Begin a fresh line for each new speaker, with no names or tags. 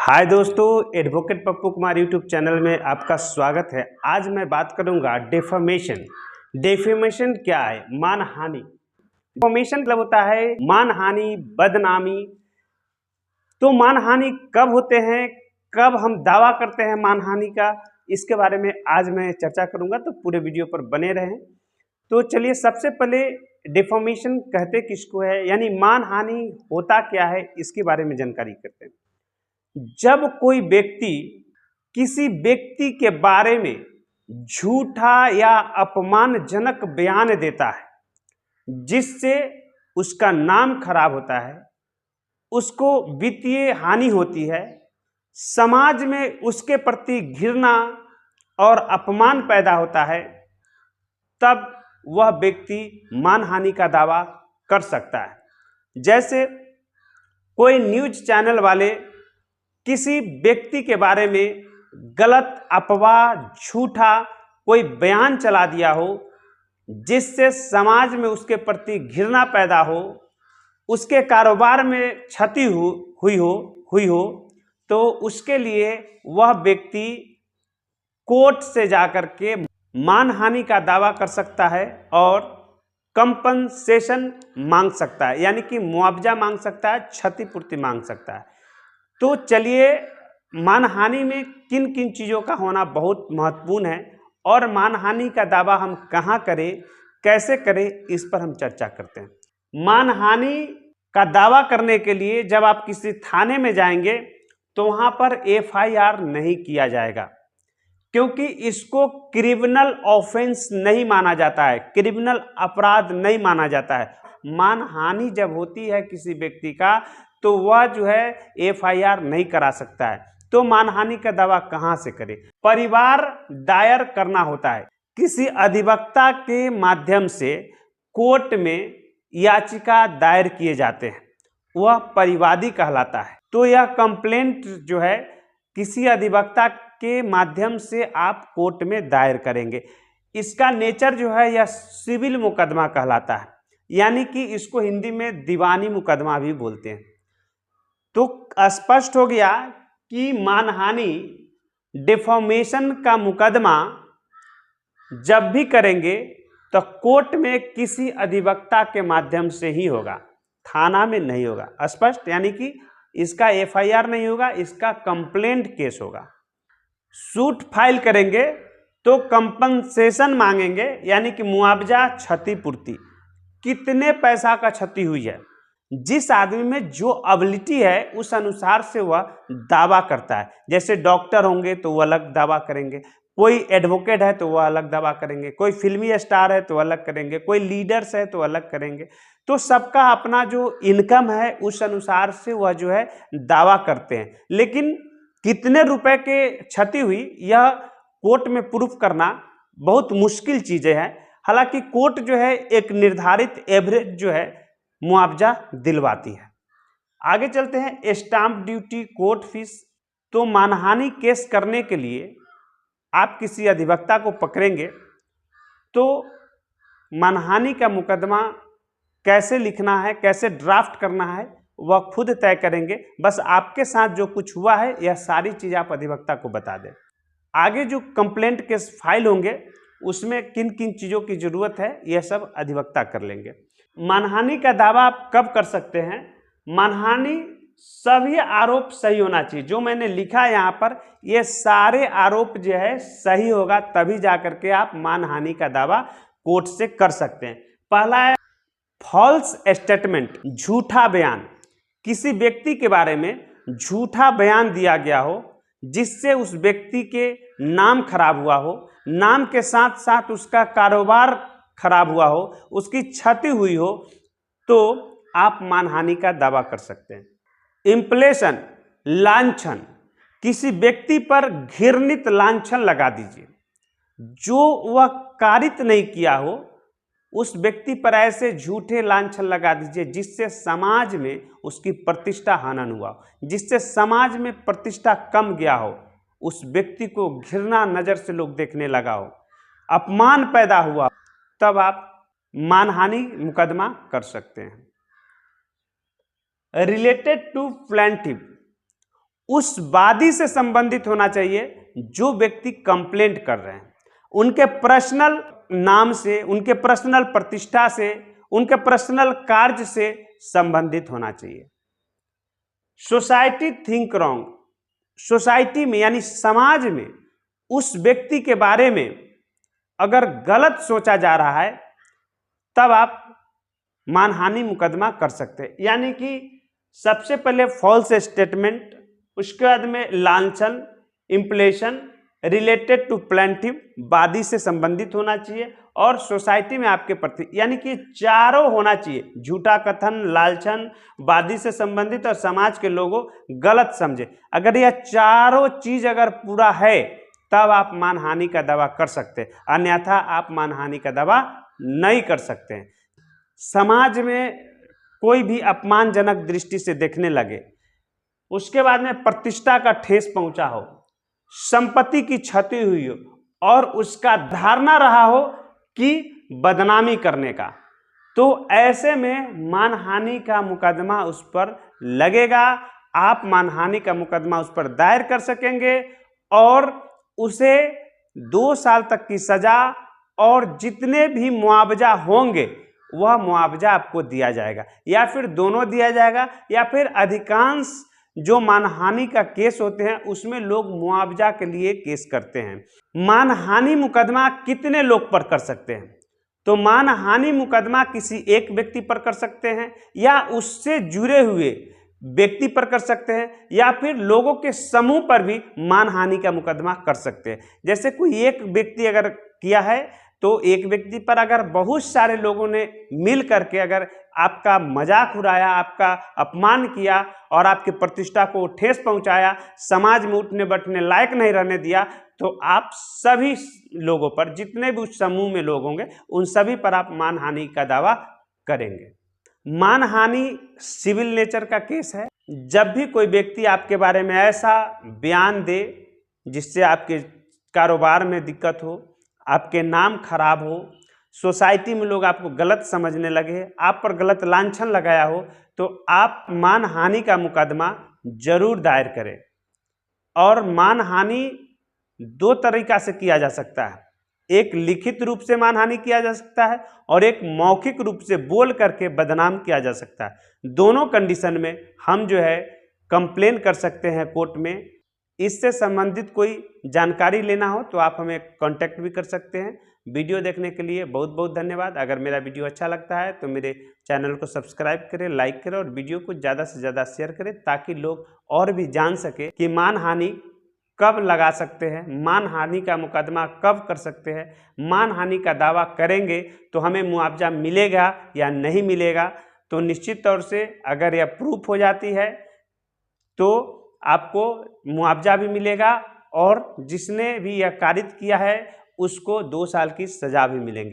हाय दोस्तों, advocate Pappu Kumar YouTube channel में आपका स्वागत है। आज मैं बात करूंगा डेफेमेशन। डेफेमेशन क्या है? मानहानि। डेफेमेशन मतलब होता है मानहानि, बदनामी। तो मानहानि कब होते हैं, कब हम दावा करते हैं मानहानि का, इसके बारे में आज मैं चर्चा करूंगा, तो पूरे वीडियो पर बने रहें। तो चलिए, सबसे पहले डेफेमेशन कहते किसको है, यानी मानहानि होता क्या है, इसके बारे में जानकारी करते हैं। जब कोई व्यक्ति किसी व्यक्ति के बारे में झूठा या अपमानजनक बयान देता है जिससे उसका नाम खराब होता है, उसको वित्तीय हानि होती है, समाज में उसके प्रति घृणा और अपमान पैदा होता है, तब वह व्यक्ति मानहानि का दावा कर सकता है। जैसे कोई न्यूज चैनल वाले किसी व्यक्ति के बारे में गलत अफवाह, झूठा कोई बयान चला दिया हो जिससे समाज में उसके प्रति घृणा पैदा हो, उसके कारोबार में क्षति हुई हो, तो उसके लिए वह व्यक्ति कोर्ट से जाकर के मानहानि का दावा कर सकता है और कंपनसेशन मांग सकता है, यानी कि मुआवजा मांग सकता है, क्षतिपूर्ति मांग सकता है। तो चलिए, मानहानि में किन किन चीज़ों का होना बहुत महत्वपूर्ण है और मानहानि का दावा हम कहाँ करें, कैसे करें, इस पर हम चर्चा करते हैं। मानहानि का दावा करने के लिए जब आप किसी थाने में जाएंगे तो वहाँ पर FIR नहीं किया जाएगा, क्योंकि इसको क्रिमिनल ऑफेंस नहीं माना जाता है, क्रिमिनल अपराध नहीं माना जाता है। मानहानि जब होती है किसी व्यक्ति का, तो वह जो है FIR नहीं करा सकता है। तो मानहानि का दावा कहां से करें? परिवार दायर करना होता है। किसी अधिवक्ता के माध्यम से कोर्ट में याचिका दायर किए जाते हैं, वह परिवादी कहलाता है। तो यह कंप्लेंट जो है किसी अधिवक्ता के माध्यम से आप कोर्ट में दायर करेंगे। इसका नेचर जो है यह सिविल मुकदमा कहलाता है, यानी कि इसको हिंदी में दीवानी मुकदमा भी बोलते हैं। तो स्पष्ट हो गया कि मानहानि, डिफॉर्मेशन का मुकदमा जब भी करेंगे तो कोर्ट में किसी अधिवक्ता के माध्यम से ही होगा, थाना में नहीं होगा। स्पष्ट, यानी कि इसका FIR नहीं होगा, इसका कंप्लेंट केस होगा। सूट फाइल करेंगे तो कंपनसेशन मांगेंगे, यानी कि मुआवजा, क्षतिपूर्ति। कितने पैसा का क्षति हुई है, जिस आदमी में जो एबिलिटी है उस अनुसार से वह दावा करता है। जैसे डॉक्टर होंगे तो वह अलग दावा करेंगे, कोई एडवोकेट है तो वह अलग दावा करेंगे, कोई फिल्मी स्टार है तो अलग करेंगे, कोई लीडर्स है तो अलग करेंगे। तो सबका अपना जो इनकम है उस अनुसार से वह जो है दावा करते हैं। लेकिन कितने रुपए के क्षति हुई, यह कोर्ट में प्रूफ करना बहुत मुश्किल चीजें हैं। हालांकि कोर्ट जो है एक निर्धारित एवरेज जो है मुआवजा दिलवाती है। आगे चलते हैं, स्टाम्प ड्यूटी, कोर्ट फीस। तो मानहानि केस करने के लिए आप किसी अधिवक्ता को पकड़ेंगे तो मानहानि का मुकदमा कैसे लिखना है, कैसे ड्राफ्ट करना है, वह खुद तय करेंगे। बस आपके साथ जो कुछ हुआ है यह सारी चीज़ आप अधिवक्ता को बता दें। आगे जो कंप्लेंट केस फाइल होंगे उसमें किन किन चीज़ों की जरूरत है, यह सब अधिवक्ता कर लेंगे। मानहानि का दावा आप कब कर सकते हैं? मानहानि सभी आरोप सही होना चाहिए। जो मैंने लिखा है यहाँ पर, ये सारे आरोप जो है सही होगा, तभी जाकर के आप मानहानि का दावा कोर्ट से कर सकते हैं। पहला है फॉल्स स्टेटमेंट, झूठा बयान। किसी व्यक्ति के बारे में झूठा बयान दिया गया हो जिससे उस व्यक्ति के नाम खराब हुआ हो, नाम के साथ साथ उसका कारोबार खराब हुआ हो, उसकी क्षति हुई हो, तो आप मानहानि का दावा कर सकते हैं। इंप्लेशन, लांछन। किसी व्यक्ति पर घृणित लांछन लगा दीजिए, जो वह कारित नहीं किया हो उस व्यक्ति पर ऐसे झूठे लांछन लगा दीजिए जिससे समाज में उसकी प्रतिष्ठा हनन हुआ, जिससे समाज में प्रतिष्ठा कम गया हो, उस व्यक्ति को घृणा नजर से लोग देखने लगा हो, अपमान पैदा हुआ, तब आप मानहानि मुकदमा कर सकते हैं। रिलेटेड टू प्लेंटिफ, उस वादी से संबंधित होना चाहिए जो व्यक्ति कंप्लेंट कर रहे हैं, उनके पर्सनल नाम से, उनके पर्सनल प्रतिष्ठा से, उनके पर्सनल कार्य से संबंधित होना चाहिए। सोसाइटी थिंक रॉन्ग, सोसाइटी में यानी समाज में उस व्यक्ति के बारे में अगर गलत सोचा जा रहा है तब आप मानहानि मुकदमा कर सकते हैं। यानी कि सबसे पहले फॉल्स स्टेटमेंट, उसके बाद में लांछन, इंप्लेशन रिलेटेड टू प्लेंटिव, वादी से संबंधित होना चाहिए, और सोसाइटी में आपके प्रति, यानी कि चारों होना चाहिए, झूठा कथन, लालचन, वादी से संबंधित और समाज के लोगों गलत समझे। अगर यह चारों चीज अगर पूरा है तब आप मानहानि का दावा कर सकते हैं, अन्यथा आप मानहानि का दावा नहीं कर सकते हैं। समाज में कोई भी अपमानजनक दृष्टि से देखने लगे, उसके बाद में प्रतिष्ठा का ठेस पहुंचा हो, संपत्ति की क्षति हुई हो और उसका धारणा रहा हो कि बदनामी करने का, तो ऐसे में मानहानि का मुकदमा उस पर लगेगा। आप मानहानि का मुकदमा उस पर दायर कर सकेंगे और उसे 2 साल तक की सजा और जितने भी मुआवजा होंगे वह मुआवजा आपको दिया जाएगा, या फिर दोनों दिया जाएगा, या फिर अधिकांश जो मानहानि का केस होते हैं उसमें लोग मुआवजा के लिए केस करते हैं। मानहानि मुकदमा कितने लोग पर कर सकते हैं? तो मानहानि मुकदमा किसी एक व्यक्ति पर कर सकते हैं, या उससे जुड़े हुए व्यक्ति पर कर सकते हैं, या फिर लोगों के समूह पर भी मानहानि का मुकदमा कर सकते हैं। जैसे कोई एक व्यक्ति अगर किया है तो एक व्यक्ति पर अगर बहुत सारे लोगों ने मिल करके अगर आपका मजाक उड़ाया, आपका अपमान किया और आपकी प्रतिष्ठा को ठेस पहुंचाया, समाज में उठने बैठने लायक नहीं रहने दिया, तो आप सभी लोगों पर, जितने भी उस समूह में लोग होंगे उन सभी पर आप मानहानि का दावा करेंगे। मानहानि सिविल नेचर का केस है। जब भी कोई व्यक्ति आपके बारे में ऐसा बयान दे जिससे आपके कारोबार में दिक्कत हो, आपके नाम खराब हो, सोसाइटी में लोग आपको गलत समझने लगे, आप पर गलत लांछन लगाया हो, तो आप मानहानि का मुकदमा जरूर दायर करें। और मानहानि 2 तरीका से किया जा सकता है, एक लिखित रूप से मानहानि किया जा सकता है और एक मौखिक रूप से बोल करके बदनाम किया जा सकता है। दोनों कंडीशन में हम जो है कंप्लेन कर सकते हैं कोर्ट में। इससे संबंधित कोई जानकारी लेना हो तो आप हमें कांटेक्ट भी कर सकते हैं। वीडियो देखने के लिए बहुत बहुत धन्यवाद। अगर मेरा वीडियो अच्छा लगता है तो मेरे चैनल को सब्सक्राइब करें, लाइक करें और वीडियो को ज़्यादा से ज़्यादा शेयर करें, ताकि लोग और भी जान सके कि मानहानि कब लगा सकते हैं, मानहानि का मुकदमा कब कर सकते हैं, मानहानि का दावा करेंगे तो हमें मुआवजा मिलेगा या नहीं मिलेगा। तो निश्चित तौर से अगर यह प्रूफ हो जाती है तो आपको मुआवजा भी मिलेगा और जिसने भी यह कारित किया है उसको 2 साल की सजा भी मिलेंगे।